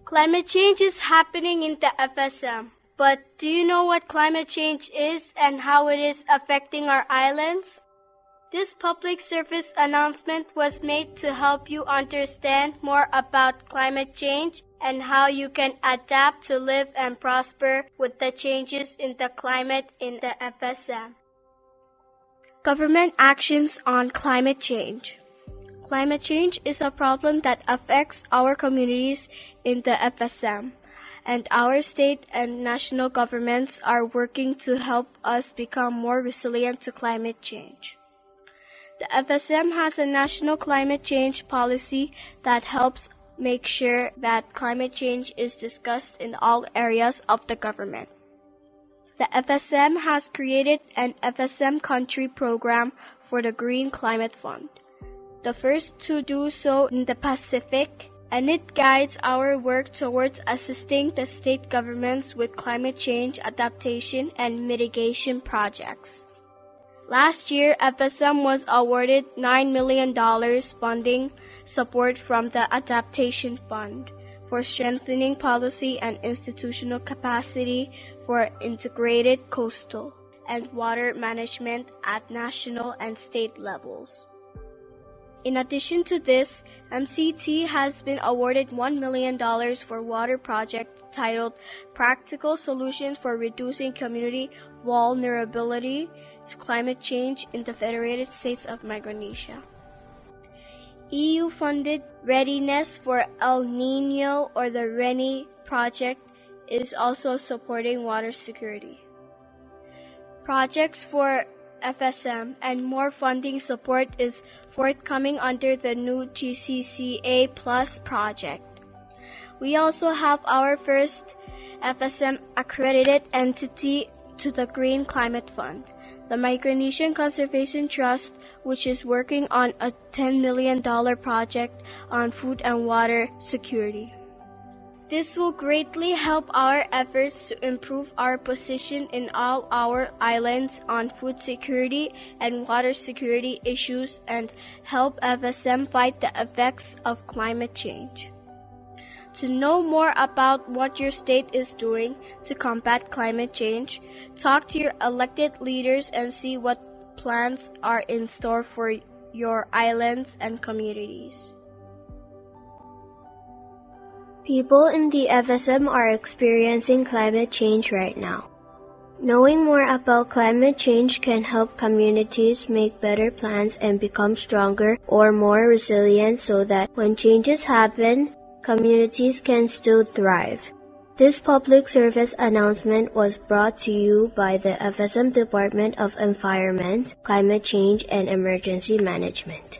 Climate change is happening in the FSM. But do you know what climate change is and how it is affecting our islands? This public service announcement was made to help you understand more about climate change and how you can adapt to live and prosper with the changes in the climate in the FSM. Government actions on climate change. Climate change is a problem that affects our communities in the FSM, and our state and national governments are working to help us become more resilient to climate change. The FSM has a national climate change policy that helps make sure that climate change is discussed in all areas of the government. The FSM has created an FSM country program for the Green Climate Fund, the first to do so in the Pacific, and it guides our work towards assisting the state governments with climate change adaptation and mitigation projects. Last year, FSM was awarded $9 million funding support from the Adaptation Fund for strengthening policy and institutional capacity for integrated coastal and water management at national and state levels. In addition to this, MCT has been awarded $1 million for water project titled Practical Solutions for Reducing Community Vulnerability to Climate Change in the Federated States of Micronesia. EU-funded Readiness for El Niño or the RENI project is also supporting water security. Projects for FSM and more funding support is forthcoming under the new GCCA Plus project. We also have our first FSM accredited entity to the Green Climate Fund, the Micronesian Conservation Trust, which is working on a $10 million project on food and water security. This will greatly help our efforts to improve our position in all our islands on food security and water security issues and help FSM fight the effects of climate change. To know more about what your state is doing to combat climate change, talk to your elected leaders and see what plans are in store for your islands and communities. People in the FSM are experiencing climate change right now. Knowing more about climate change can help communities make better plans and become stronger or more resilient so that when changes happen, communities can still thrive. This public service announcement was brought to you by the FSM Department of Environment, Climate Change and Emergency Management.